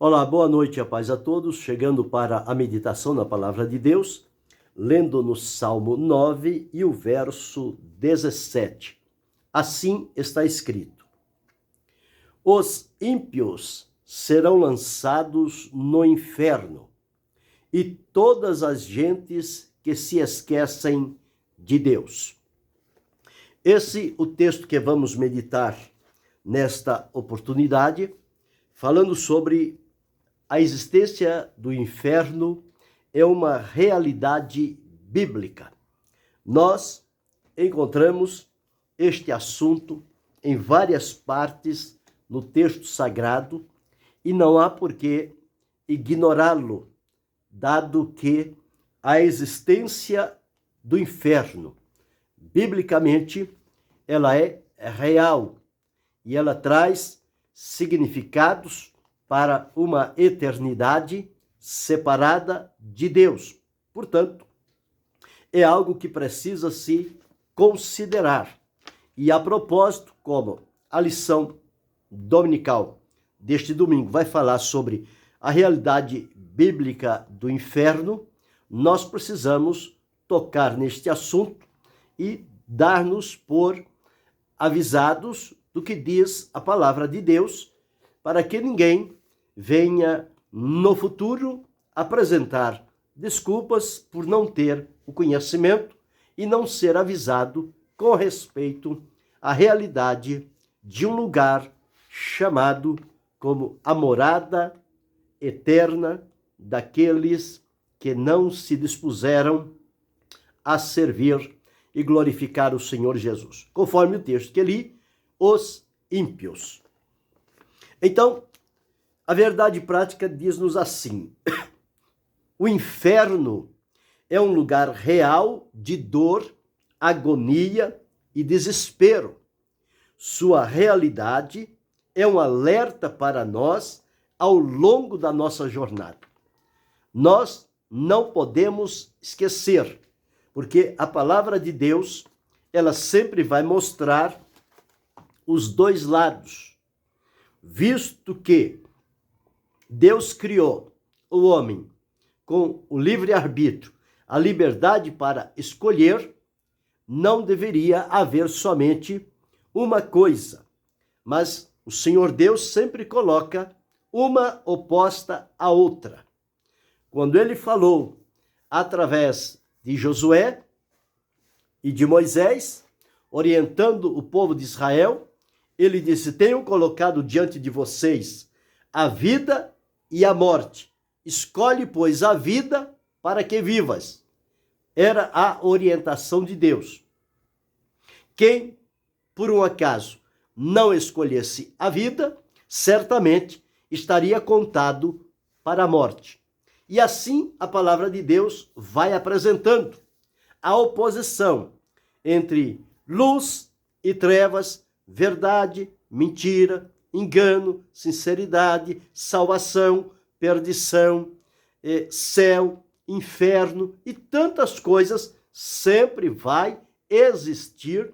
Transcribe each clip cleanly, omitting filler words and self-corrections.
Olá, boa noite, a paz a todos. Chegando para a meditação na palavra de Deus, lendo no Salmo 9 e o verso 17. Assim está escrito: Os ímpios serão lançados no inferno, e todas as gentes que se esquecem de Deus. Esse é o texto que vamos meditar nesta oportunidade, falando sobre a existência do inferno é uma realidade bíblica. Nós encontramos este assunto em várias partes no texto sagrado e não há por que ignorá-lo, dado que a existência do inferno, biblicamente, ela é real e ela traz significados para uma eternidade separada de Deus. Portanto, é algo que precisa se considerar. E a propósito, como a lição dominical deste domingo vai falar sobre a realidade bíblica do inferno, nós precisamos tocar neste assunto e dar-nos por avisados do que diz a palavra de Deus, para que ninguém venha no futuro apresentar desculpas por não ter o conhecimento e não ser avisado com respeito à realidade de um lugar chamado como a morada eterna daqueles que não se dispuseram a servir e glorificar o Senhor Jesus. Conforme o texto que li, os ímpios. Então, a verdade prática diz-nos assim: o inferno é um lugar real de dor, agonia e desespero. Sua realidade é um alerta para nós ao longo da nossa jornada. Nós não podemos esquecer, porque a palavra de Deus, ela sempre vai mostrar os dois lados, visto que Deus criou o homem com o livre-arbítrio, a liberdade para escolher, não deveria haver somente uma coisa, mas o Senhor Deus sempre coloca uma oposta à outra. Quando ele falou através de Josué e de Moisés, orientando o povo de Israel, ele disse: tenho colocado diante de vocês a vida e a morte. Escolhe, pois, a vida para que vivas. Era a orientação de Deus. Quem, por um acaso, não escolhesse a vida, certamente estaria contado para a morte. E assim a palavra de Deus vai apresentando a oposição entre luz e trevas, verdade, mentira, engano, sinceridade, salvação, perdição, céu, inferno e tantas coisas. Sempre vai existir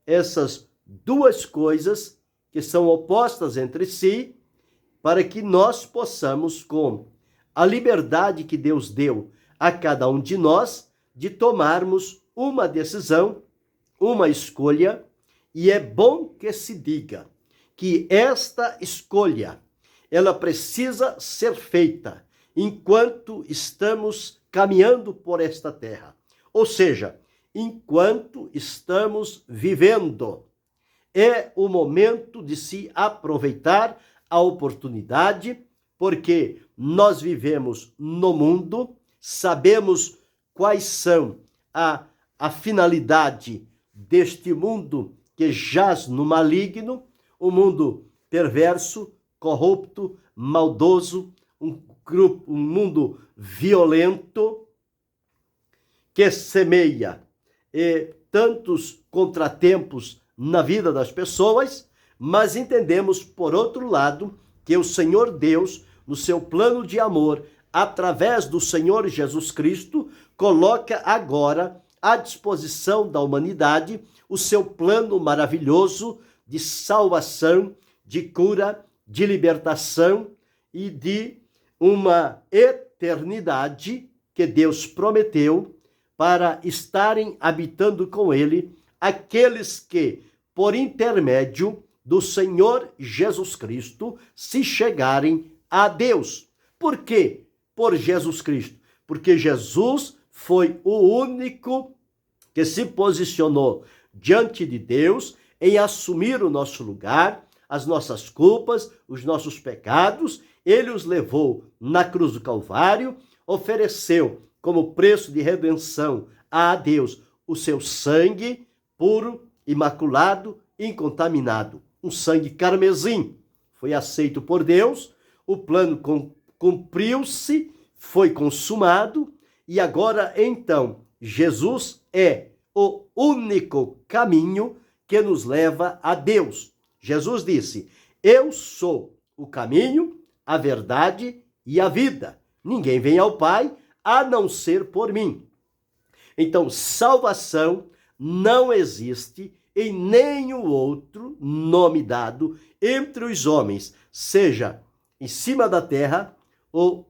essas duas coisas que são opostas entre si, para que nós possamos, com a liberdade que Deus deu a cada um de nós, de tomarmos uma decisão, uma escolha. E é bom que se diga que esta escolha, ela precisa ser feita enquanto estamos caminhando por esta terra. Ou seja, enquanto estamos vivendo. É o momento de se aproveitar a oportunidade, porque nós vivemos no mundo, sabemos quais são a finalidade deste mundo que jaz no maligno, um mundo perverso, corrupto, maldoso, um mundo violento, que semeia tantos contratempos na vida das pessoas, mas entendemos, por outro lado, que o Senhor Deus, no seu plano de amor, através do Senhor Jesus Cristo, coloca agora à disposição da humanidade o seu plano maravilhoso de salvação, de cura, de libertação e de uma eternidade que Deus prometeu para estarem habitando com ele aqueles que, por intermédio do Senhor Jesus Cristo, se chegarem a Deus. Por quê? Por Jesus Cristo. Porque Jesus foi o único que se posicionou diante de Deus em assumir o nosso lugar, as nossas culpas, os nossos pecados. Ele os levou na cruz do Calvário, ofereceu como preço de redenção a Deus o seu sangue puro, imaculado, incontaminado. Um sangue carmesim. Foi aceito por Deus, o plano cumpriu-se, foi consumado, e agora então Jesus é o único caminho que nos leva a Deus. Jesus disse: eu sou o caminho, a verdade e a vida. Ninguém vem ao Pai a não ser por mim. Então, salvação não existe em nenhum outro nome dado entre os homens, seja em cima da terra ou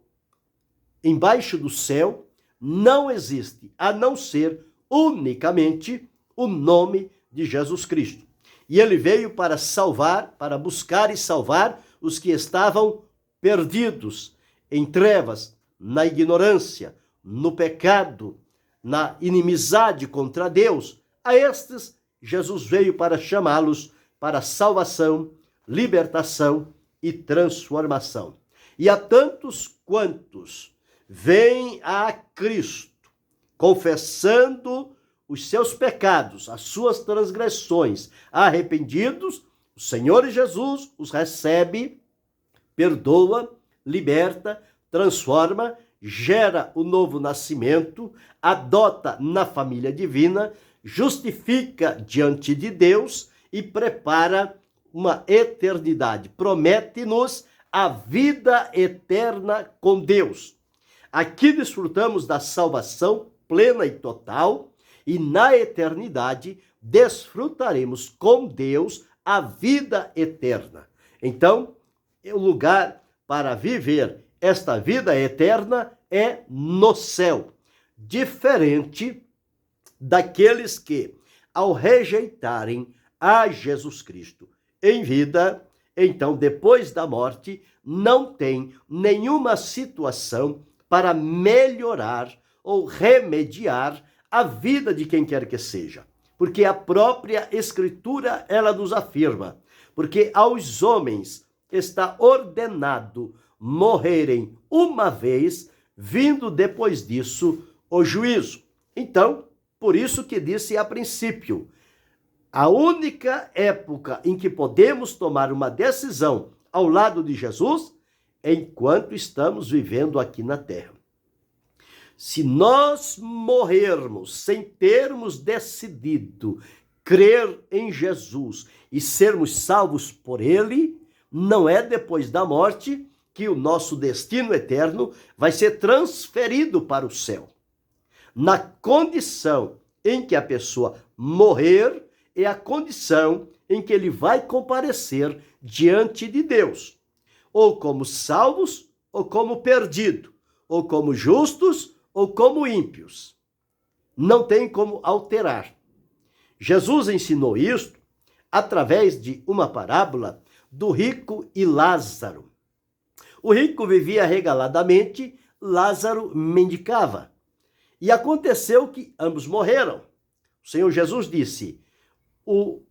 embaixo do céu, não existe a não ser unicamente o nome de Jesus Cristo. E ele veio para salvar, para buscar e salvar os que estavam perdidos em trevas, na ignorância, no pecado, na inimizade contra Deus. A estes, Jesus veio para chamá-los para salvação, libertação e transformação. E a tantos quantos vêm a Cristo, confessando os seus pecados, as suas transgressões, arrependidos, o Senhor Jesus os recebe, perdoa, liberta, transforma, gera o novo nascimento, adota na família divina, justifica diante de Deus e prepara uma eternidade. Promete-nos a vida eterna com Deus. Aqui desfrutamos da salvação plena e total, e na eternidade desfrutaremos com Deus a vida eterna. Então, o lugar para viver esta vida eterna é no céu, diferente daqueles que, ao rejeitarem a Jesus Cristo em vida, então, depois da morte, não tem nenhuma situação para melhorar ou remediar a vida de quem quer que seja. Porque a própria Escritura, ela nos afirma, porque aos homens está ordenado morrerem uma vez, vindo depois disso o juízo. Então, por isso que disse a princípio, a única época em que podemos tomar uma decisão ao lado de Jesus é enquanto estamos vivendo aqui na terra. Se nós morrermos sem termos decidido crer em Jesus e sermos salvos por ele, não é depois da morte que o nosso destino eterno vai ser transferido para o céu. Na condição em que a pessoa morrer, é a condição em que ele vai comparecer diante de Deus, ou como salvos, ou como perdido, ou como justos, ou como ímpios. Não tem como alterar. Jesus ensinou isto através de uma parábola do rico e Lázaro. O rico vivia regaladamente, Lázaro mendicava. E aconteceu que ambos morreram. O Senhor Jesus disse: o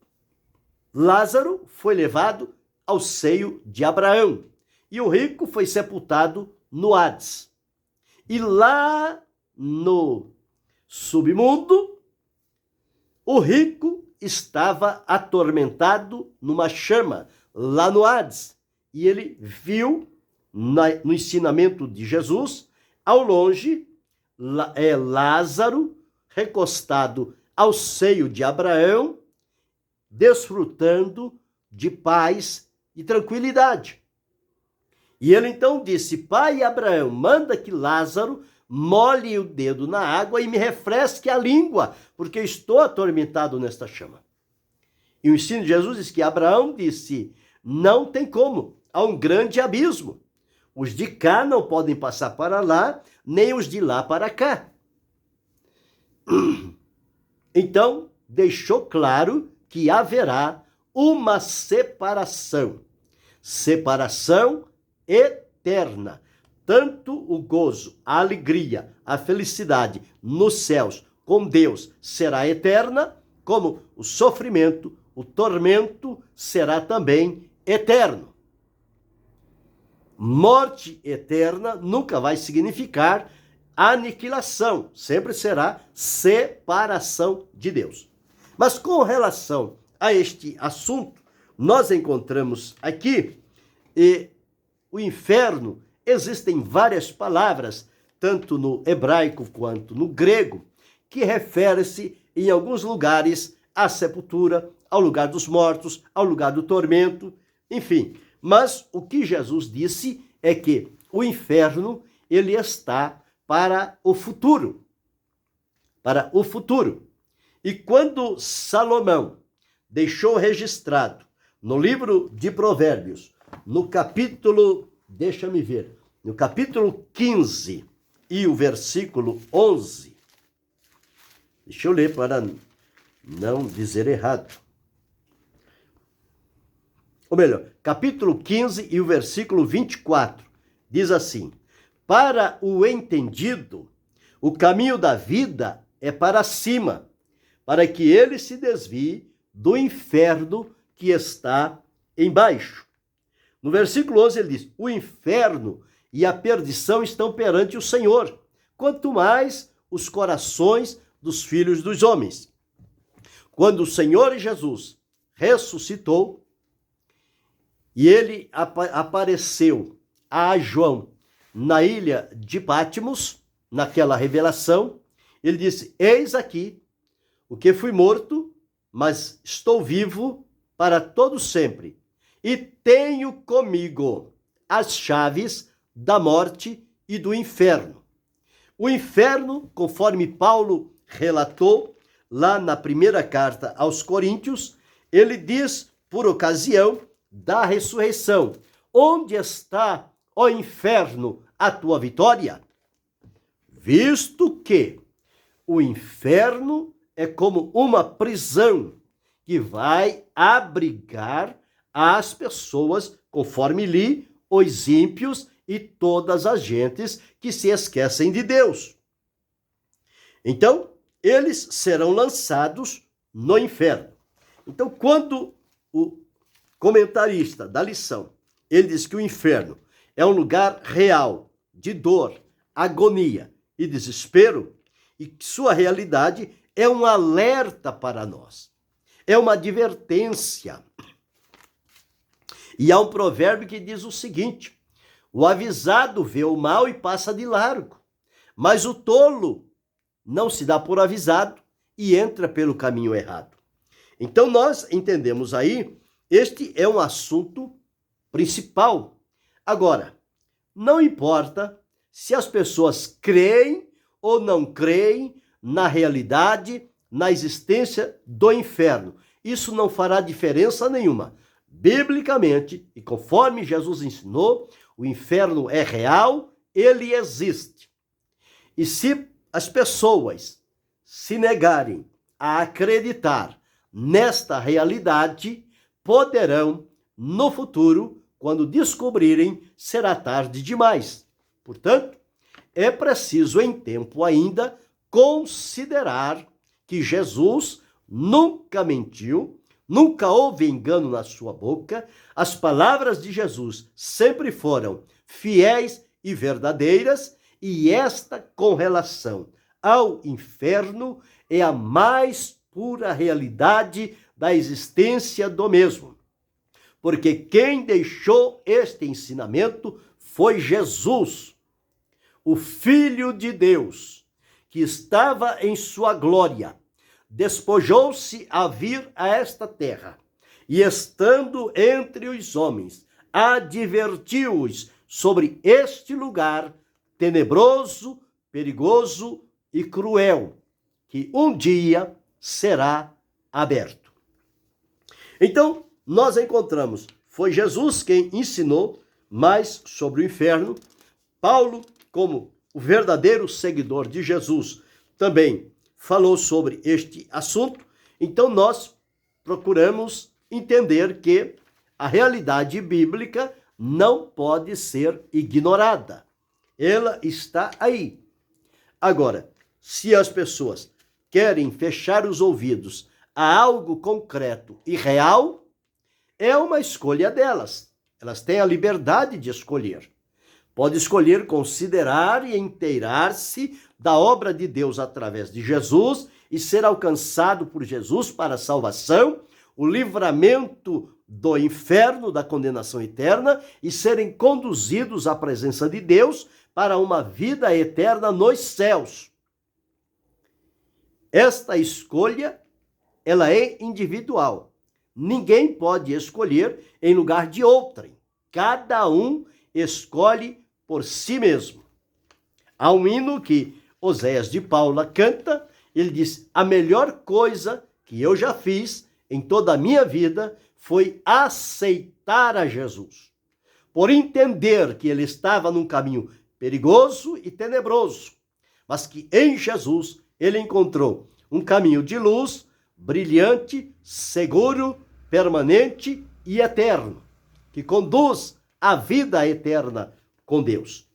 Lázaro foi levado ao seio de Abraão e o rico foi sepultado no Hades. E lá no submundo, o rico estava atormentado numa chama, lá no Hades. E ele viu no ensinamento de Jesus, ao longe, Lázaro recostado ao seio de Abraão, desfrutando de paz e tranquilidade. E ele então disse: pai Abraão, manda que Lázaro molhe o dedo na água e me refresque a língua, porque estou atormentado nesta chama. E o ensino de Jesus diz que Abraão disse: não tem como, há um grande abismo. Os de cá não podem passar para lá, nem os de lá para cá. Então, deixou claro que haverá uma separação. Separação eterna. Tanto o gozo, a alegria, a felicidade nos céus com Deus será eterna, como o sofrimento, o tormento será também eterno. Morte eterna nunca vai significar aniquilação, sempre será separação de Deus. Mas com relação a este assunto, nós encontramos aqui o inferno. Existem várias palavras, tanto no hebraico quanto no grego, que refere-se em alguns lugares à sepultura, ao lugar dos mortos, ao lugar do tormento, enfim. Mas o que Jesus disse é que o inferno, ele está para o futuro. Para o futuro. E quando Salomão deixou registrado no livro de Provérbios, no capítulo, deixa-me ver, no capítulo 15 e o versículo 11, deixa eu ler para não dizer errado. Ou melhor, capítulo 15 e o versículo 24, diz assim: para o entendido, o caminho da vida é para cima, para que ele se desvie do inferno que está embaixo. No versículo 11 ele diz: o inferno e a perdição estão perante o Senhor, quanto mais os corações dos filhos dos homens. Quando o Senhor Jesus ressuscitou e ele apareceu a João na ilha de Patmos, naquela revelação, ele disse: eis aqui o que fui morto, mas estou vivo para todo sempre, e tenho comigo as chaves da morte e do inferno. O inferno, conforme Paulo relatou lá na primeira carta aos Coríntios, ele diz por ocasião da ressurreição: onde está, ó inferno, a tua vitória? Visto que o inferno é como uma prisão que vai abrigar as pessoas, conforme li, os ímpios e todas as gentes que se esquecem de Deus. Então, eles serão lançados no inferno. Então, quando o comentarista da lição, ele diz que o inferno é um lugar real de dor, agonia e desespero, e que sua realidade é um alerta para nós, é uma advertência. E há um provérbio que diz o seguinte: o avisado vê o mal e passa de largo, mas o tolo não se dá por avisado e entra pelo caminho errado. Então nós entendemos aí, este é um assunto principal. Agora, não importa se as pessoas creem ou não creem na realidade, na existência do inferno. Isso não fará diferença nenhuma. Biblicamente, e conforme Jesus ensinou, o inferno é real, ele existe. E se as pessoas se negarem a acreditar nesta realidade, poderão, no futuro, quando descobrirem, será tarde demais. Portanto, é preciso, em tempo ainda, considerar que Jesus nunca mentiu, nunca houve engano na sua boca. As palavras de Jesus sempre foram fiéis e verdadeiras, e esta, com relação ao inferno, é a mais pura realidade da existência do mesmo. Porque quem deixou este ensinamento foi Jesus, o Filho de Deus, que estava em sua glória, despojou-se a vir a esta terra, e estando entre os homens, advertiu-os sobre este lugar tenebroso, perigoso e cruel, que um dia será aberto. Então, nós encontramos, foi Jesus quem ensinou Mas sobre o inferno, Paulo, como o verdadeiro seguidor de Jesus, também falou sobre este assunto. Então nós procuramos entender que a realidade bíblica não pode ser ignorada. Ela está aí. Agora, se as pessoas querem fechar os ouvidos a algo concreto e real, é uma escolha delas. Elas têm a liberdade de escolher. Pode escolher considerar e inteirar-se da obra de Deus através de Jesus e ser alcançado por Jesus para a salvação, o livramento do inferno, da condenação eterna, e serem conduzidos à presença de Deus para uma vida eterna nos céus. Esta escolha, ela é individual. Ninguém pode escolher em lugar de outrem. Cada um escolhe por si mesmo. Há um hino que Oséias de Paula canta, ele diz: a melhor coisa que eu já fiz em toda a minha vida foi aceitar a Jesus, por entender que ele estava num caminho perigoso e tenebroso, mas que em Jesus ele encontrou um caminho de luz, brilhante, seguro, permanente e eterno, que conduz à vida eterna com Deus.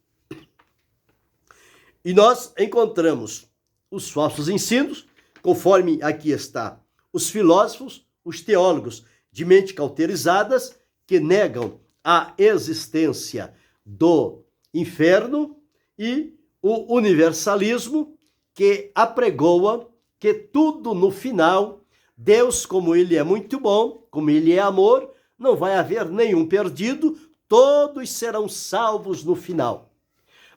E nós encontramos os falsos ensinos, conforme aqui está, os filósofos, os teólogos de mente cauterizadas, que negam a existência do inferno, e o universalismo, que apregoa que tudo no final, Deus, como ele é muito bom, como ele é amor, não vai haver nenhum perdido, todos serão salvos no final.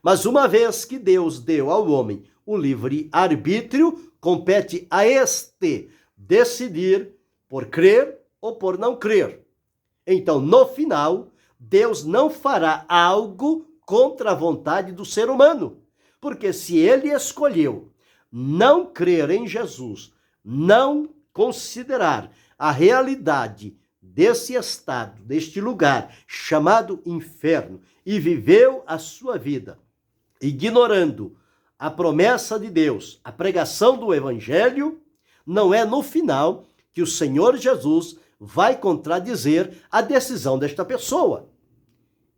Mas uma vez que Deus deu ao homem o livre arbítrio, compete a este decidir por crer ou por não crer. Então, no final, Deus não fará algo contra a vontade do ser humano, porque se ele escolheu não crer em Jesus, não considerar a realidade desse estado, deste lugar chamado inferno, e viveu a sua vida ignorando a promessa de Deus, a pregação do evangelho, não é no final que o Senhor Jesus vai contradizer a decisão desta pessoa.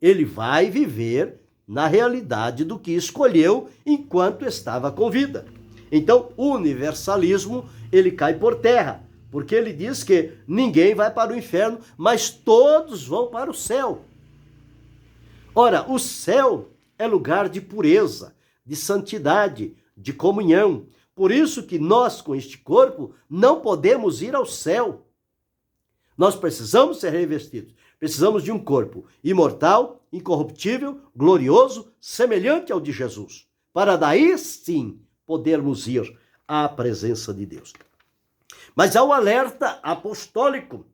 Ele vai viver na realidade do que escolheu enquanto estava com vida. Então, o universalismo, ele cai por terra, porque ele diz que ninguém vai para o inferno, mas todos vão para o céu. Ora, o céu é lugar de pureza, de santidade, de comunhão. Por isso que nós, com este corpo, não podemos ir ao céu. Nós precisamos ser revestidos. Precisamos de um corpo imortal, incorruptível, glorioso, semelhante ao de Jesus, para daí sim podermos ir à presença de Deus. Mas há um alerta apostólico,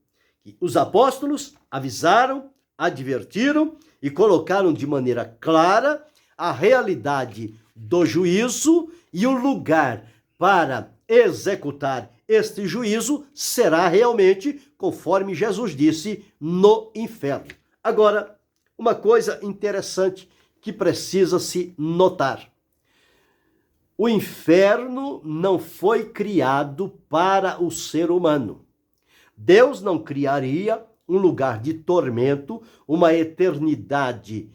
que os apóstolos avisaram, advertiram e colocaram de maneira clara a realidade do juízo, e o lugar para executar este juízo será realmente, conforme Jesus disse, no inferno. Agora, uma coisa interessante que precisa se notar. O inferno não foi criado para o ser humano. Deus não criaria um lugar de tormento, uma eternidade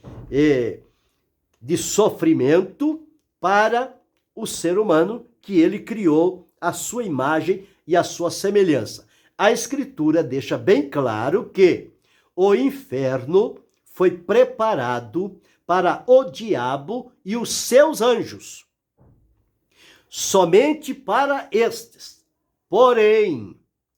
de sofrimento para o ser humano que ele criou à sua imagem e à sua semelhança. A Escritura deixa bem claro que o inferno foi preparado para o diabo e os seus anjos. Somente para estes. Porém,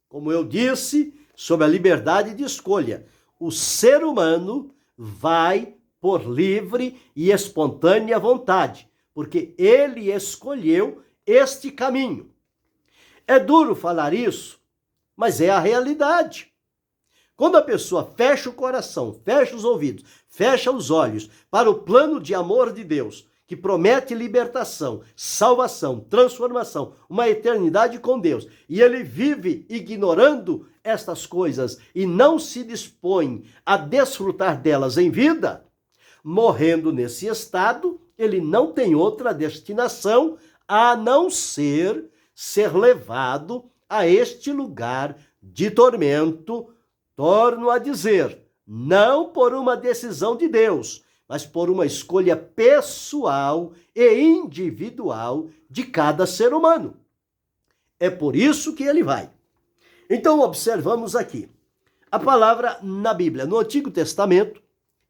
como eu disse, sob a liberdade de escolha, o ser humano vai por livre e espontânea vontade, porque ele escolheu este caminho. É duro falar isso, mas é a realidade. Quando a pessoa fecha o coração, fecha os ouvidos, fecha os olhos para o plano de amor de Deus, que promete libertação, salvação, transformação, uma eternidade com Deus, e ele vive ignorando estas coisas e não se dispõe a desfrutar delas em vida, morrendo nesse estado, ele não tem outra destinação a não ser levado a este lugar de tormento, torno a dizer, não por uma decisão de Deus, mas por uma escolha pessoal e individual de cada ser humano. É por isso que ele vai. Então, observamos aqui. A palavra na Bíblia, no Antigo Testamento,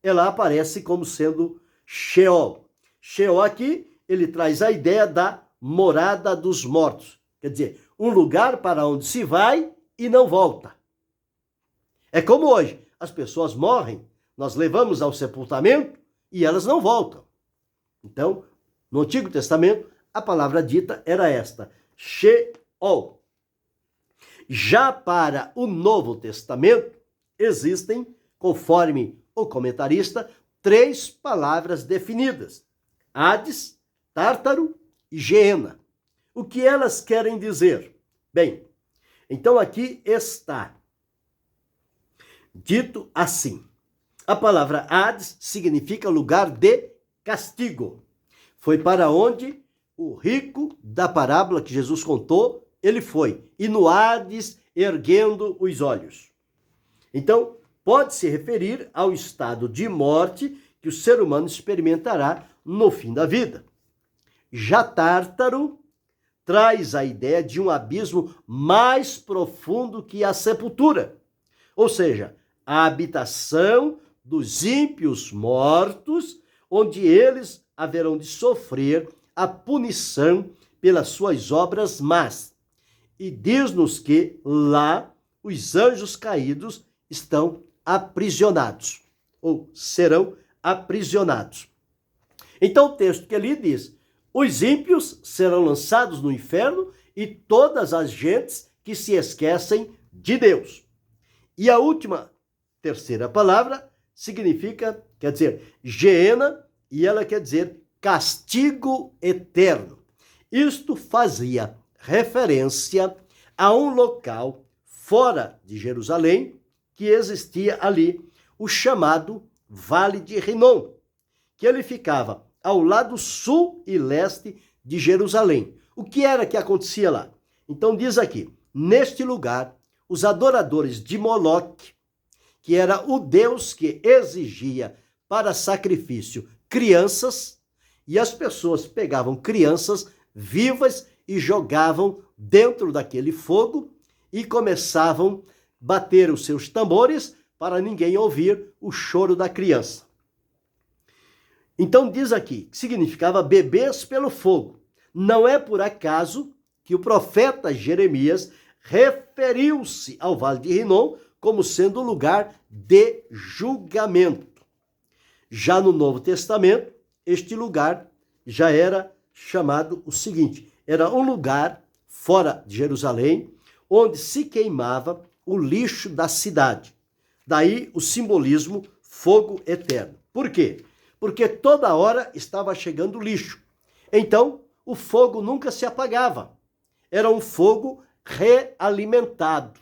ela aparece como sendo Sheol. Sheol aqui, ele traz a ideia da morada dos mortos. Quer dizer, um lugar para onde se vai e não volta. É como hoje, as pessoas morrem, nós levamos ao sepultamento e elas não voltam. Então, no Antigo Testamento, a palavra dita era esta, Sheol. Já para o Novo Testamento, existem, conforme o comentarista, 3 palavras definidas: Hades, Tártaro e Geena. O que elas querem dizer? Bem, então aqui está dito assim. A palavra Hades significa lugar de castigo. Foi para onde o rico da parábola que Jesus contou, ele foi, e no Hades erguendo os olhos. Então, pode se referir ao estado de morte que o ser humano experimentará no fim da vida. Já Tártaro traz a ideia de um abismo mais profundo que a sepultura, ou seja, a habitação dos ímpios mortos, onde eles haverão de sofrer a punição pelas suas obras más. E diz-nos que lá os anjos caídos estão aprisionados, ou serão aprisionados. Então o texto que ali diz, os ímpios serão lançados no inferno e todas as gentes que se esquecem de Deus. E a última, terceira palavra, significa, quer dizer, Geena, e ela quer dizer castigo eterno. Isto fazia referência a um local fora de Jerusalém que existia ali, o chamado Vale de Rinom, que ele ficava ao lado sul e leste de Jerusalém. O que era que acontecia lá? Então diz aqui, neste lugar, os adoradores de Moloque, que era o deus que exigia para sacrifício crianças, e as pessoas pegavam crianças vivas e jogavam dentro daquele fogo e começavam a bater os seus tambores para ninguém ouvir o choro da criança. Então diz aqui, que significava bebês pelo fogo. Não é por acaso que o profeta Jeremias referiu-se ao Vale de Rinom como sendo um lugar de julgamento. Já no Novo Testamento, este lugar já era chamado o seguinte, era um lugar fora de Jerusalém, onde se queimava o lixo da cidade. Daí o simbolismo fogo eterno. Por quê? Porque toda hora estava chegando lixo. Então, o fogo nunca se apagava. Era um fogo realimentado.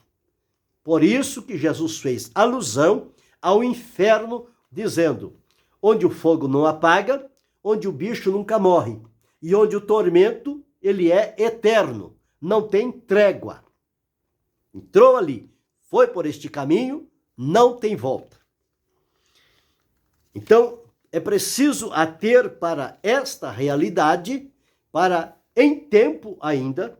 Por isso que Jesus fez alusão ao inferno, dizendo, onde o fogo não apaga, onde o bicho nunca morre, e onde o tormento, ele é eterno, não tem trégua. Entrou ali, foi por este caminho, não tem volta. Então, é preciso ater para esta realidade, para, em tempo ainda,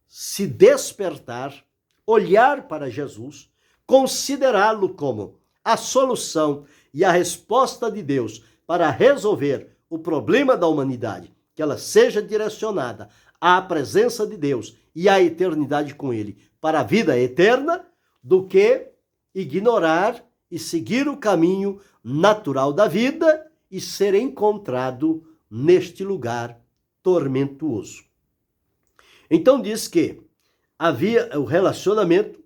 se despertar, olhar para Jesus, considerá-lo como a solução e a resposta de Deus para resolver o problema da humanidade, que ela seja direcionada à presença de Deus e à eternidade com Ele, para a vida eterna, do que ignorar e seguir o caminho natural da vida e ser encontrado neste lugar tormentuoso. Então diz que havia o relacionamento,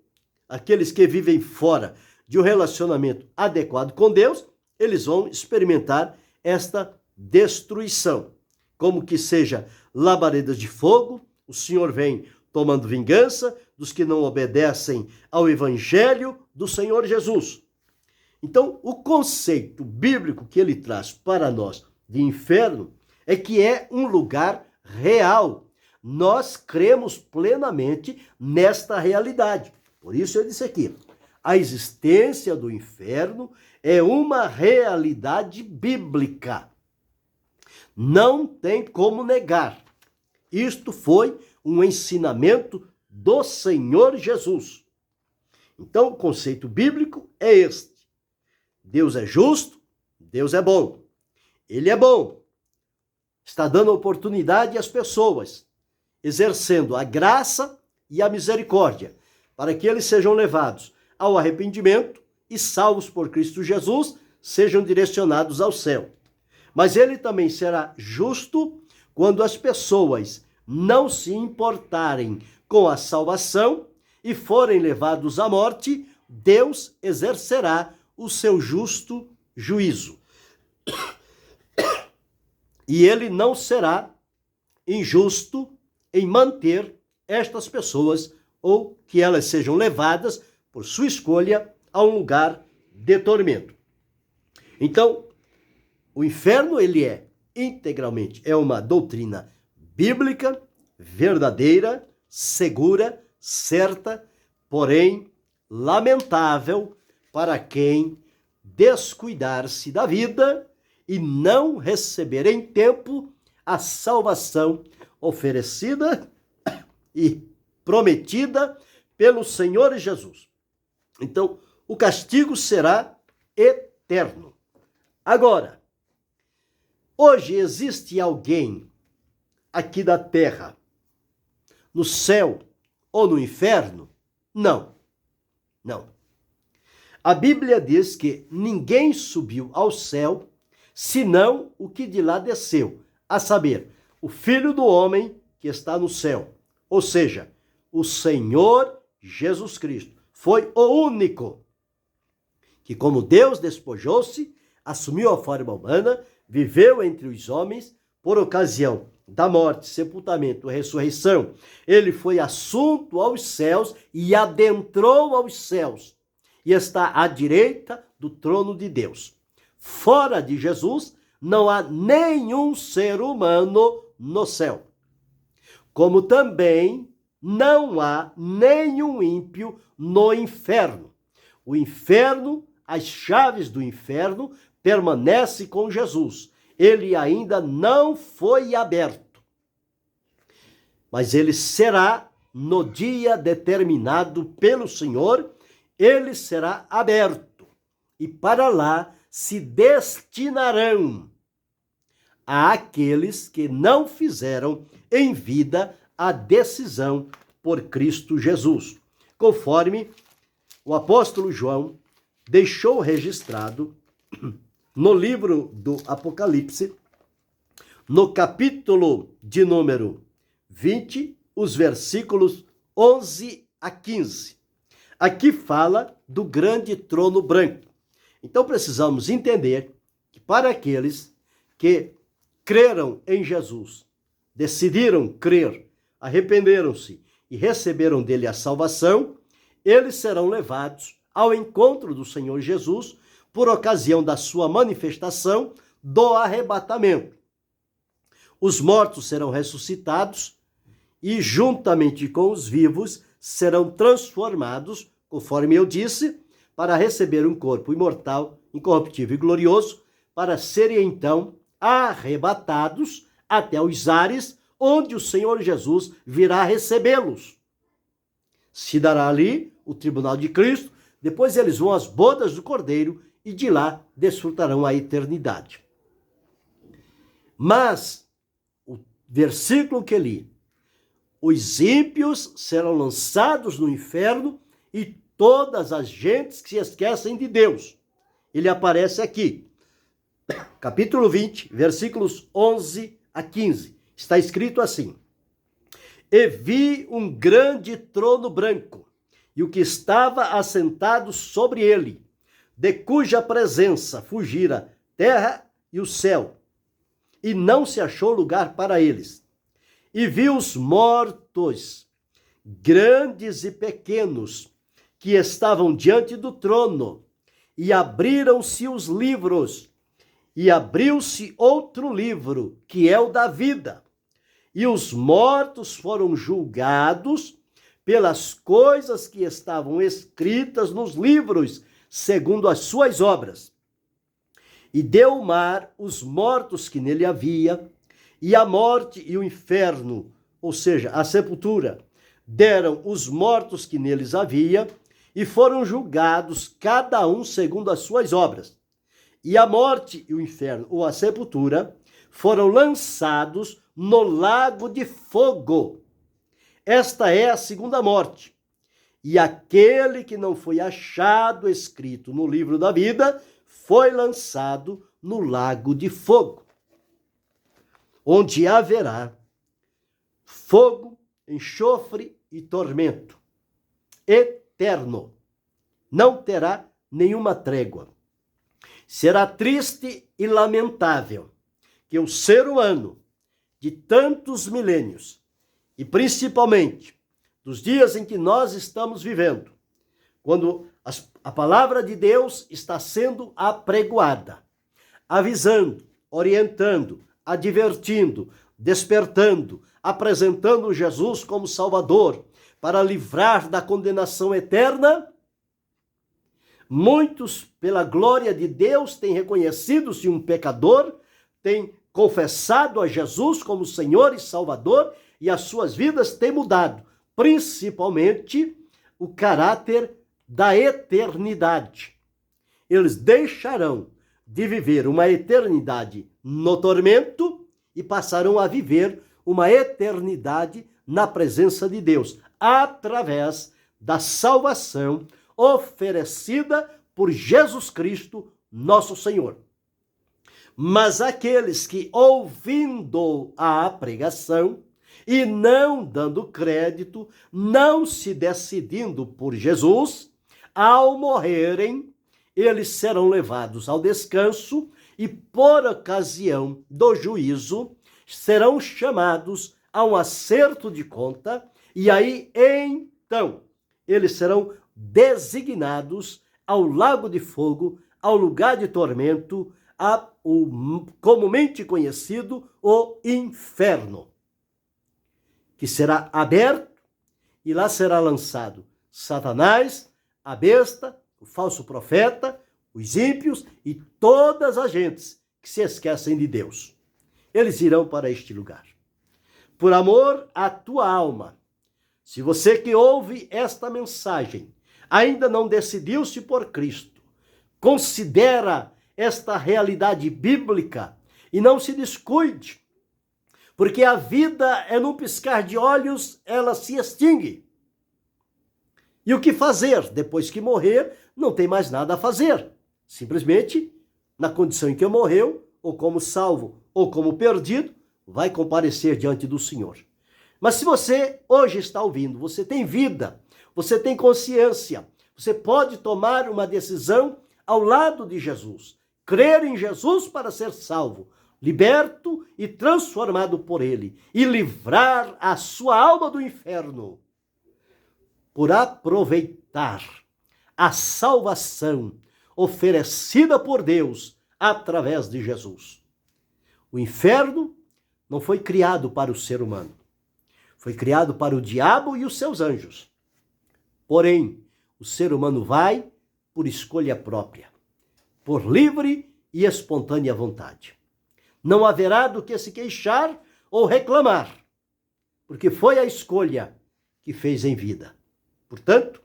aqueles que vivem fora de um relacionamento adequado com Deus, eles vão experimentar esta destruição. Como que seja labaredas de fogo, o Senhor vem tomando vingança dos que não obedecem ao Evangelho do Senhor Jesus. Então, o conceito bíblico que ele traz para nós de inferno é que é um lugar real. Nós cremos plenamente nesta realidade. Por isso eu disse aqui, a existência do inferno é uma realidade bíblica. Não tem como negar. Isto foi um ensinamento do Senhor Jesus. Então, o conceito bíblico é este. Deus é justo, Deus é bom. Ele é bom. Está dando oportunidade às pessoas, exercendo a graça e a misericórdia, para que eles sejam levados ao arrependimento e, salvos por Cristo Jesus, sejam direcionados ao céu. Mas ele também será justo quando as pessoas não se importarem com a salvação e forem levados à morte, Deus exercerá o seu justo juízo. E ele não será injusto em manter estas pessoas ou que elas sejam levadas por sua escolha a um lugar de tormento. Então, o inferno ele é integralmente uma doutrina bíblica, verdadeira, segura, certa, porém lamentável para quem descuidar-se da vida e não receber em tempo a salvação oferecida e prometida pelo Senhor Jesus. Então, o castigo será eterno. Agora, hoje existe alguém aqui da terra, no céu ou no inferno? Não. Não. A Bíblia diz que ninguém subiu ao céu, senão o que de lá desceu, a saber, o Filho do Homem que está no céu. Ou seja, o Senhor Jesus Cristo foi o único que, como Deus despojou-se, assumiu a forma humana, viveu entre os homens por ocasião da morte, sepultamento, ressurreição. Ele foi assunto aos céus e adentrou aos céus e está à direita do trono de Deus. Fora de Jesus, não há nenhum ser humano no céu. Como também não há nenhum ímpio no inferno. O inferno, as chaves do inferno, permanecem com Jesus. Ele ainda não foi aberto. Mas ele será no dia determinado pelo Senhor, ele será aberto. E para lá se destinarão àqueles que não fizeram em vida a decisão por Cristo Jesus, conforme o apóstolo João deixou registrado no livro do Apocalipse, no capítulo de número 20, os versículos 11 a 15. Aqui fala do grande trono branco. Então precisamos entender que para aqueles que creram em Jesus, decidiram crer, arrependeram-se e receberam dele a salvação, eles serão levados ao encontro do Senhor Jesus por ocasião da sua manifestação do arrebatamento. Os mortos serão ressuscitados e, juntamente com os vivos, serão transformados, conforme eu disse, para receber um corpo imortal, incorruptível e glorioso, para serem então arrebatados até os ares, onde o Senhor Jesus virá recebê-los. Se dará ali o tribunal de Cristo, depois eles vão às bodas do Cordeiro e de lá desfrutarão a eternidade. Mas, o versículo que li, os ímpios serão lançados no inferno e todas as gentes que se esquecem de Deus. Ele aparece aqui, capítulo 20, versículos 11 a 15. Está escrito assim: E vi um grande trono branco, e o que estava assentado sobre ele, de cuja presença fugira terra e o céu, e não se achou lugar para eles. E vi os mortos, grandes e pequenos, que estavam diante do trono, e abriram-se os livros, e abriu-se outro livro, que é o da vida. E os mortos foram julgados pelas coisas que estavam escritas nos livros, segundo as suas obras. E deu o mar os mortos que nele havia, e a morte e o inferno, ou seja, a sepultura, deram os mortos que neles havia, e foram julgados cada um segundo as suas obras. E a morte e o inferno, ou a sepultura, foram lançados no lago de fogo. Esta é a segunda morte. E aquele que não foi achado escrito no livro da vida foi lançado no lago de fogo, onde haverá fogo, enxofre e tormento eterno. Não terá nenhuma trégua. Será triste e lamentável que o ser humano de tantos milênios, e principalmente dos dias em que nós estamos vivendo, quando a palavra de Deus está sendo apregoada, avisando, orientando, advertindo, despertando, apresentando Jesus como Salvador para livrar da condenação eterna, muitos, pela glória de Deus, têm reconhecido-se um pecador, têm confessado a Jesus como Senhor e Salvador e as suas vidas têm mudado, principalmente o caráter da eternidade. Eles deixarão de viver uma eternidade no tormento e passarão a viver uma eternidade na presença de Deus, através da salvação oferecida por Jesus Cristo, nosso Senhor. Mas aqueles que, ouvindo a pregação e não dando crédito, não se decidindo por Jesus, ao morrerem, eles serão levados ao descanso e, por ocasião do juízo, serão chamados a um acerto de conta, e aí, então, eles serão designados ao lago de fogo, ao lugar de tormento, o comumente conhecido o inferno, que será aberto e lá será lançado Satanás, a besta, o falso profeta, os ímpios e todas as gentes que se esquecem de Deus. Eles irão para este lugar. Por amor à tua alma, se você que ouve esta mensagem ainda não decidiu-se por Cristo, considera esta realidade bíblica e não se descuide, porque a vida é num piscar de olhos, ela se extingue. E o que fazer? Depois que morrer, não tem mais nada a fazer. Simplesmente, na condição em que morreu, ou como salvo, ou como perdido, vai comparecer diante do Senhor. Mas se você hoje está ouvindo, você tem vida, você tem consciência, você pode tomar uma decisão ao lado de Jesus, crer em Jesus para ser salvo, liberto e transformado por Ele, e livrar a sua alma do inferno, por aproveitar a salvação oferecida por Deus através de Jesus. O inferno não foi criado para o ser humano, foi criado para o diabo e os seus anjos. Porém, o ser humano vai por escolha própria, por livre e espontânea vontade. Não haverá do que se queixar ou reclamar, porque foi a escolha que fez em vida. Portanto,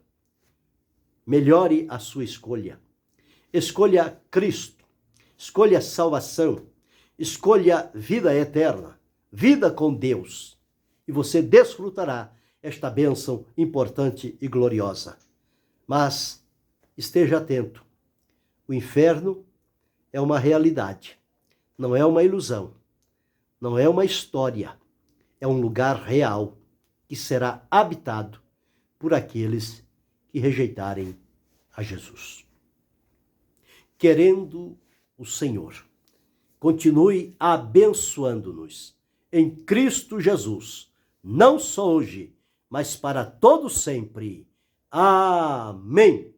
melhore a sua escolha. Escolha Cristo, escolha salvação, escolha vida eterna, vida com Deus, e você desfrutará esta bênção importante e gloriosa. Mas esteja atento, o inferno é uma realidade, não é uma ilusão, não é uma história, é um lugar real que será habitado por aqueles que rejeitarem a Jesus. Querendo o Senhor, continue abençoando-nos em Cristo Jesus, não só hoje, mas para todo sempre. Amém.